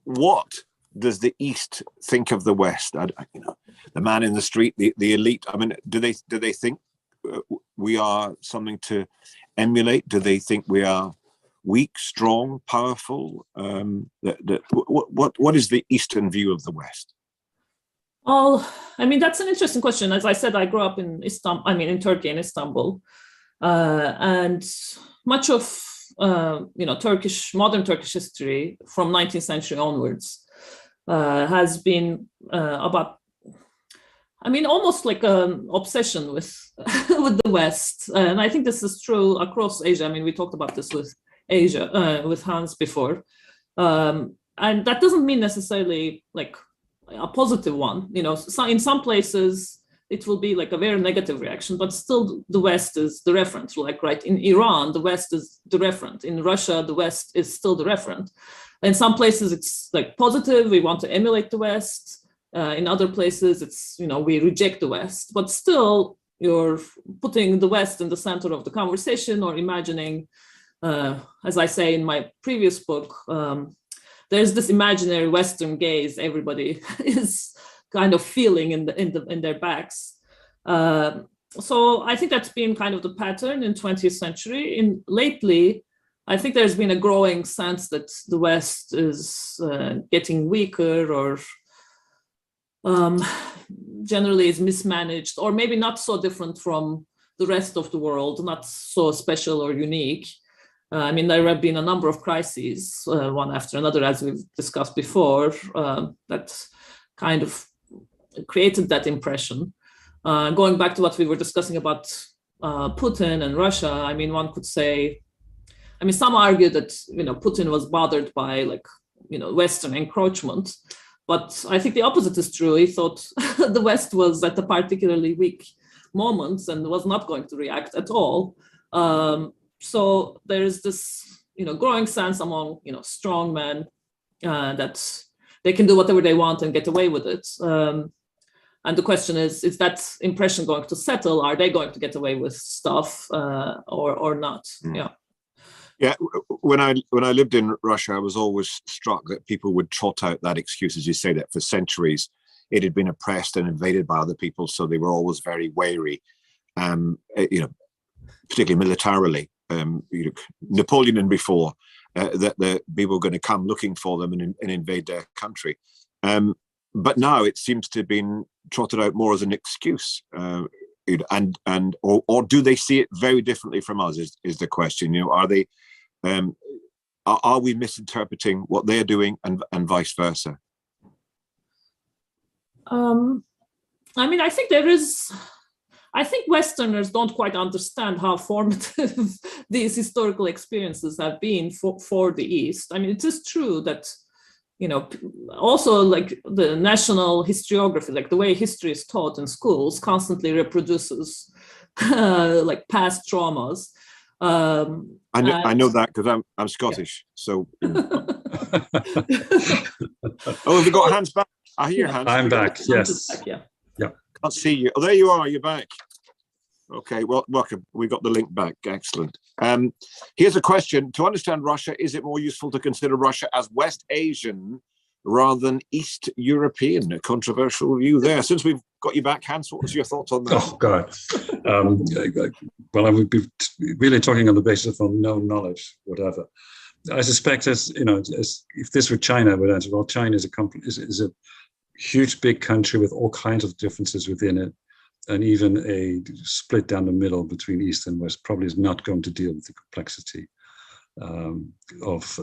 Speaker 1: what does the East think of the West? The man in the street, the elite. I mean, do they think we are something to emulate? Do they think we are weak, strong, powerful? What is the Eastern view of the West?
Speaker 2: Well, I mean, that's an interesting question. As I said, I grew up in Turkey, in Istanbul, and much of modern Turkish history from 19th century onwards has been about, almost like an obsession with with the West, and I think this is true across Asia. I mean, we talked about this with Asia, with Hans before, and that doesn't mean necessarily like a positive one. In some places it will be like a very negative reaction, but still the West is the reference. Like, right, in Iran, the West is the referent. In Russia, the West is still the referent. In some places it's like positive, we want to emulate the West. In other places it's, we reject the West, but still you're putting the West in the center of the conversation, or imagining, as I say in my previous book, there's this imaginary Western gaze everybody is kind of feeling in their backs. So I think that's been kind of the pattern in 20th century. Lately, I think there's been a growing sense that the West is getting weaker, or generally is mismanaged, or maybe not so different from the rest of the world, not so special or unique. There have been a number of crises, one after another, as we've discussed before, that kind of created that impression. Going back to what we were discussing about Putin and Russia, I mean, one could say, I mean, some argue that, Putin was bothered by Western encroachment, but I think the opposite is true. He thought the West was at a particularly weak moment and was not going to react at all. So there is this, growing sense among, strong men that they can do whatever they want and get away with it. And the question is that impression going to settle? Are they going to get away with stuff or not? Yeah.
Speaker 1: Yeah, when I lived in Russia, I was always struck that people would trot out that excuse, as you say, that for centuries it had been oppressed and invaded by other people, so they were always very wary, particularly militarily. Napoleon and before, that the people were going to come looking for them and invade their country. But now it seems to have been trotted out more as an excuse. Or do they see it very differently from us is the question. Are we misinterpreting what they're doing and vice versa?
Speaker 2: I mean, I think Westerners don't quite understand how formative these historical experiences have been for the East. I mean, it is true that, also like the national historiography, like the way history is taught in schools, constantly reproduces like past traumas.
Speaker 1: I know that because I'm Scottish. Yeah. So. Oh, have you got hands back? I hear hands.
Speaker 3: I'm back. Yes.
Speaker 2: Back, yeah.
Speaker 3: Yeah.
Speaker 1: Can't see you. Oh, there you are. You're back. Okay. Well, welcome. We got the link back. Excellent. Here's a question. To understand Russia, is it more useful to consider Russia as West Asian rather than East European? A controversial view there. Since we've got you back, Hans, what was your thoughts on that?
Speaker 3: Oh, God. Well, I would be really talking on the basis of no knowledge, whatever. I suspect, as if this were China, I would answer, well, China is a huge, big country with all kinds of differences within it. And even a split down the middle between East and West probably is not going to deal with the complexity of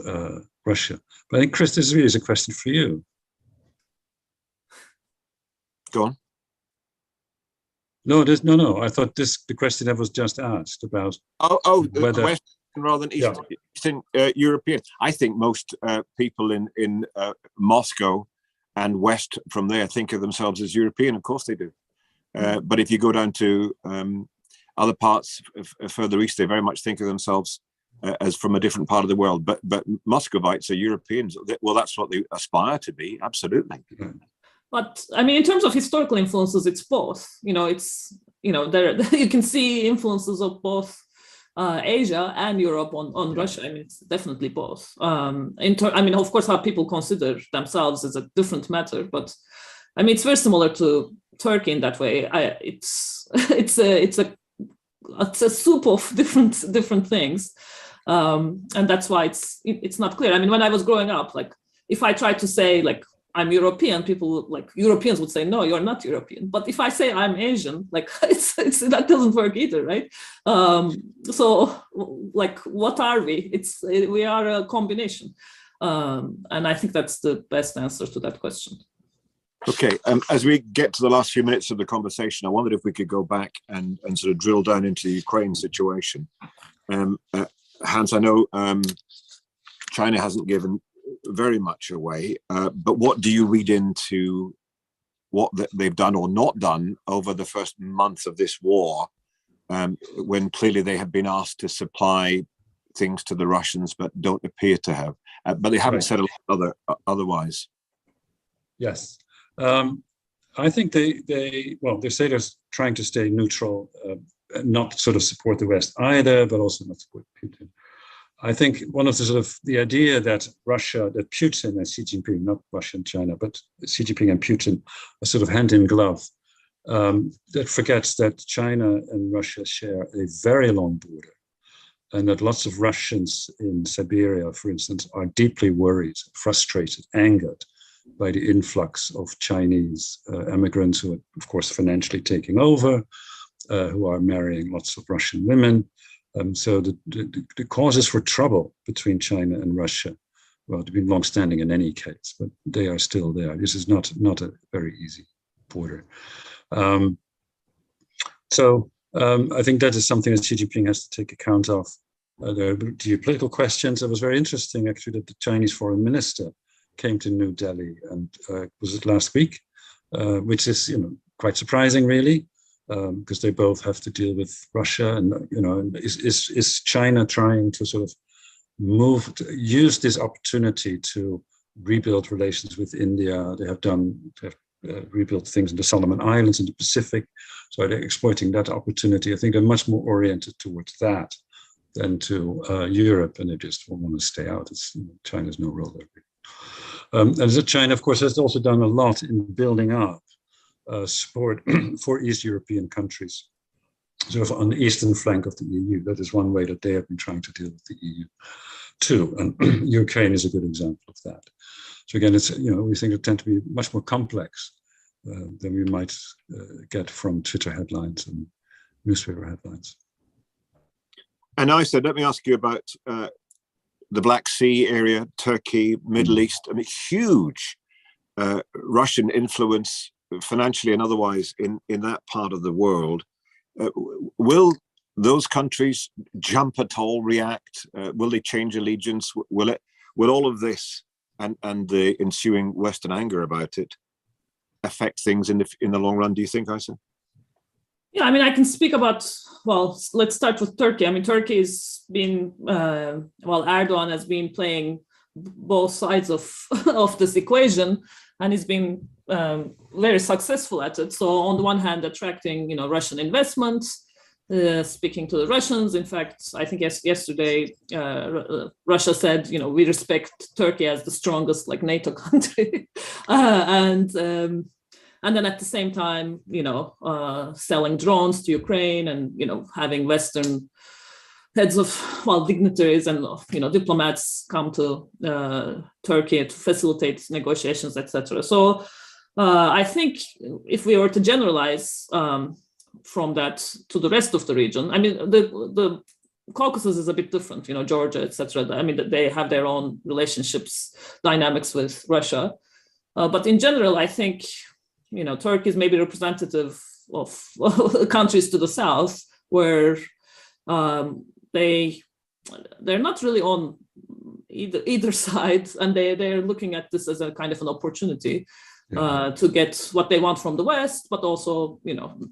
Speaker 3: Russia. But I think, Chris, this really is a question for you.
Speaker 1: Go on.
Speaker 3: No. I thought the question that was just asked about
Speaker 1: whether West rather than Eastern European. I think most people in Moscow and West from there think of themselves as European. Of course they do. But if you go down to other parts further east, they very much think of themselves as from a different part of the world. But Muscovites are Europeans. Well, that's what they aspire to be. Absolutely.
Speaker 2: But I mean, in terms of historical influences, it's both. There you can see influences of both Asia and Europe on Russia. I mean, it's definitely both. Of course, how people consider themselves is a different matter. But I mean, it's very similar to Turkey in that way. It's a soup of different things, and that's why it's not clear. I mean, when I was growing up, like if I tried to say like I'm European, Europeans would say, no, you're not European. But if I say I'm Asian, like that doesn't work either, right? So like, what are we? We are a combination, and I think that's the best answer to that question.
Speaker 1: Okay, as we get to the last few minutes of the conversation, I wondered if we could go back and sort of drill down into the Ukraine situation. Hans, I know China hasn't given very much away, but what do you read into what they've done or not done over the first month of this war, when clearly they have been asked to supply things to the Russians, but don't appear to have, but they haven't said a lot otherwise.
Speaker 3: Yes. I think they say they're trying to stay neutral, not sort of support the West either, but also not support Putin. I think one of the idea that Putin and Xi Jinping, not Russia and China, but Xi Jinping and Putin are sort of hand in glove, that forgets that China and Russia share a very long border, and that lots of Russians in Siberia, for instance, are deeply worried, frustrated, angered by the influx of Chinese immigrants who are, of course, financially taking over, who are marrying lots of Russian women. So the causes for trouble between China and Russia, well, they've been long-standing in any case, but they are still there. This is not a very easy border. I think that is something that Xi Jinping has to take account of. There are geopolitical questions. It was very interesting, actually, that the Chinese foreign minister came to New Delhi, and was it last week, which is quite surprising, really, because they both have to deal with Russia, and is China trying to sort of use this opportunity to rebuild relations with India? They have rebuilt things in the Solomon Islands in the Pacific, so they're exploiting that opportunity. I think they're much more oriented towards that than to Europe, and they just want to stay out. China's no role there. And China, of course, has also done a lot in building up support for East European countries, sort of on the eastern flank of the EU. That is one way that they have been trying to deal with the EU too, and Ukraine is a good example of that. So again, it's we think it tend to be much more complex than we might get from Twitter headlines and newspaper headlines.
Speaker 1: And I said, let me ask you about the Black Sea area, Turkey, Middle East. I mean, huge Russian influence, financially and otherwise, in that part of the world. Will those countries jump at all, react? Will they change allegiance? Will all of this and the ensuing Western anger about it affect things in the long run, do you think, Ayse?
Speaker 2: Yeah, I mean, I can speak about, well, let's start with Turkey. I mean, Turkey has been, Erdogan has been playing both sides of this equation, and he's been very successful at it. So on the one hand, attracting, Russian investments, speaking to the Russians. In fact, I think yesterday, Russia said, we respect Turkey as the strongest NATO country. And then at the same time, selling drones to Ukraine, and, having Western heads of, dignitaries and, diplomats come to Turkey to facilitate negotiations, etc. So I think if we were to generalize from that to the rest of the region, I mean, the Caucasus is a bit different, Georgia, etc. I mean, they have their own relationships, dynamics with Russia. But in general, I think, Turkey is maybe representative of countries to the south, where they're not really on either side, and they're looking at this as a kind of an opportunity to get what they want from the West, but also,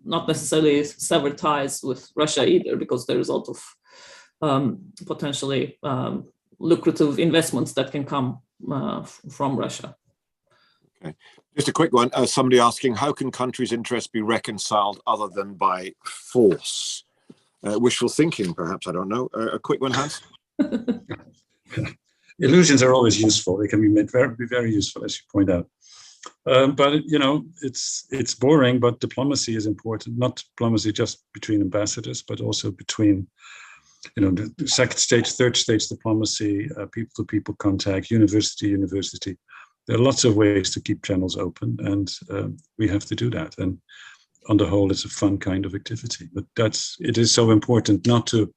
Speaker 2: not necessarily sever ties with Russia either, because the result of potentially lucrative investments that can come from Russia.
Speaker 1: Okay. Just a quick one. Somebody asking, how can countries' interests be reconciled other than by force? Wishful thinking, perhaps, I don't know. A quick one, Hans?
Speaker 3: Illusions are always useful. They can be very useful, as you point out. But, it's boring, but diplomacy is important. Not diplomacy just between ambassadors, but also between, the second stage, third stage diplomacy, people-to-people contact, university. There are lots of ways to keep channels open, and we have to do that. And on the whole, it's a fun kind of activity. But it is so important not to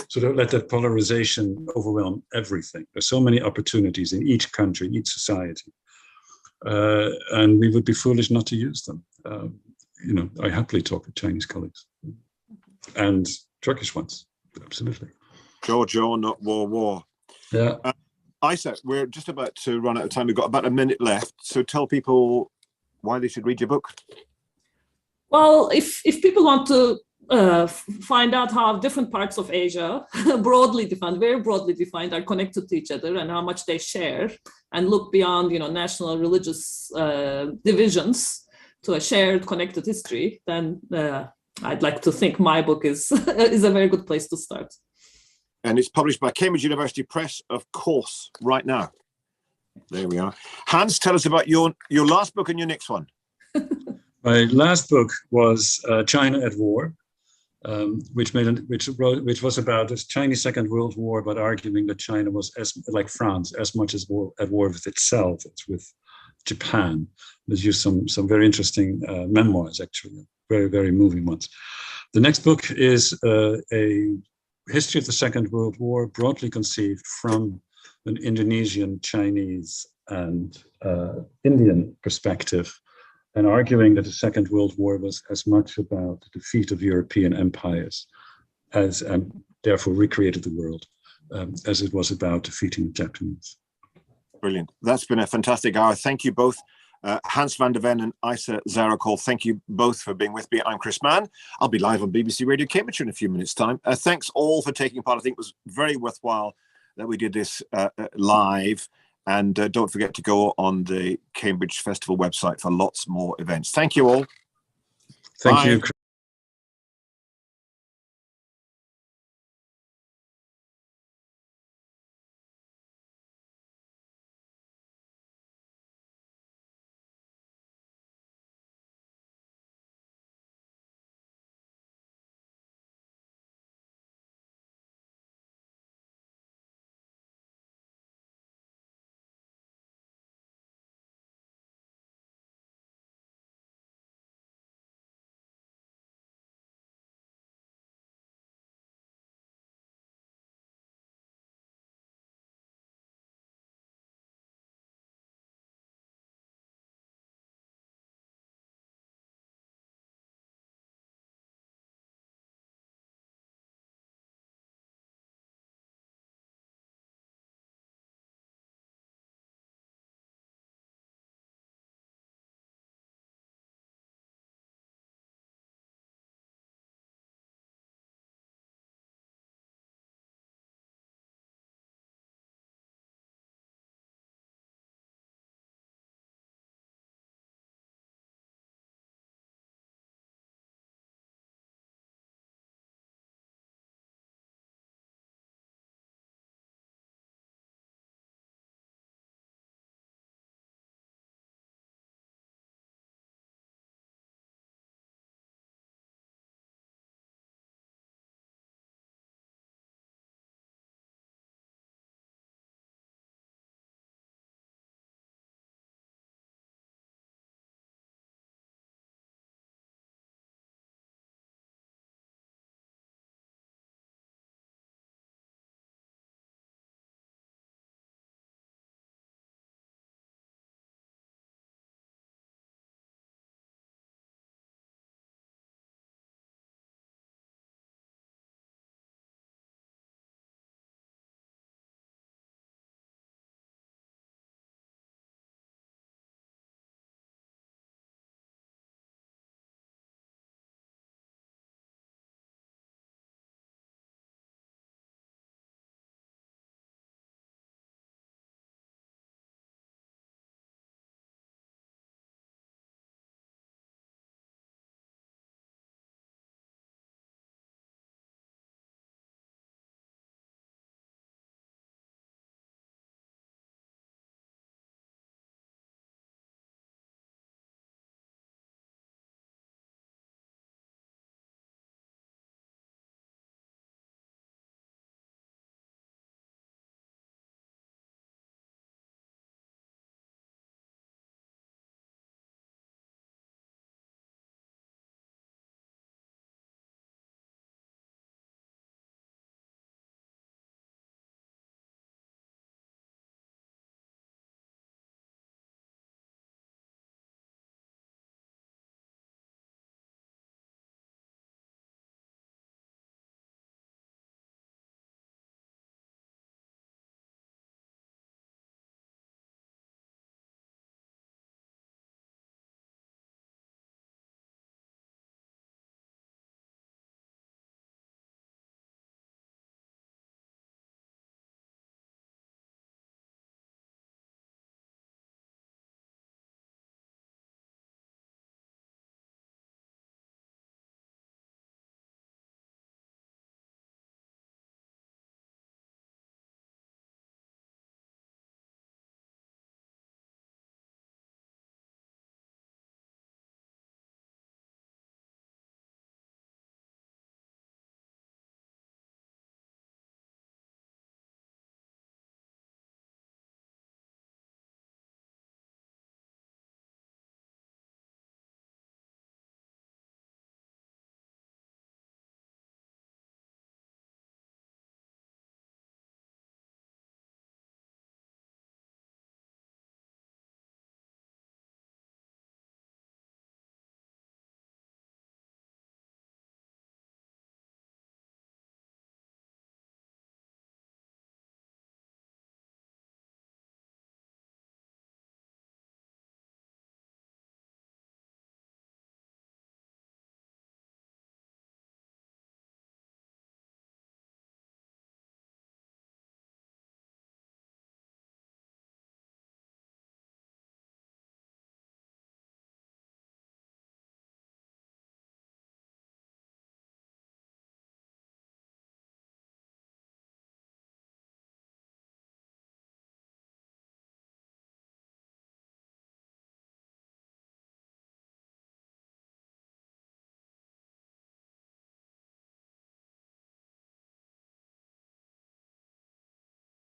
Speaker 3: sort of let that polarization overwhelm everything. There's so many opportunities in each country, each society, and we would be foolish not to use them. I happily talk with Chinese colleagues and Turkish ones, absolutely.
Speaker 1: Joe, not war.
Speaker 3: Yeah.
Speaker 1: Ayse, we're just about to run out of time. We've got about a minute left. So tell people why they should read your book.
Speaker 2: Well, if people want to find out how different parts of Asia, very broadly defined, are connected to each other, and how much they share, and look beyond, national religious divisions to a shared connected history, then I'd like to think my book is a very good place to start.
Speaker 1: And it's published by Cambridge University Press, of course, right now. There we are. Hans, tell us about your last book and your next one.
Speaker 3: My last book was China at War, which was about the Chinese Second World War, but arguing that China was like France, as much as at war with itself as with Japan. There's used some very interesting memoirs, actually, very, very moving ones. The next book is a history of the Second World War, broadly conceived from an Indonesian, Chinese, and Indian perspective, and arguing that the Second World War was as much about the defeat of European empires as, and therefore recreated the world, as it was about defeating the Japanese.
Speaker 1: Brilliant. That's been a fantastic hour. Thank you both. Hans van der Ven and Isa Zarakol, thank you both for being with me. I'm Chris Mann. I'll be live on BBC Radio Cambridge in a few minutes' time. Thanks all for taking part. I think it was very worthwhile that we did this live. And don't forget to go on the Cambridge Festival website for lots more events. Thank you all.
Speaker 3: Thank
Speaker 1: Bye.
Speaker 3: you, Chris.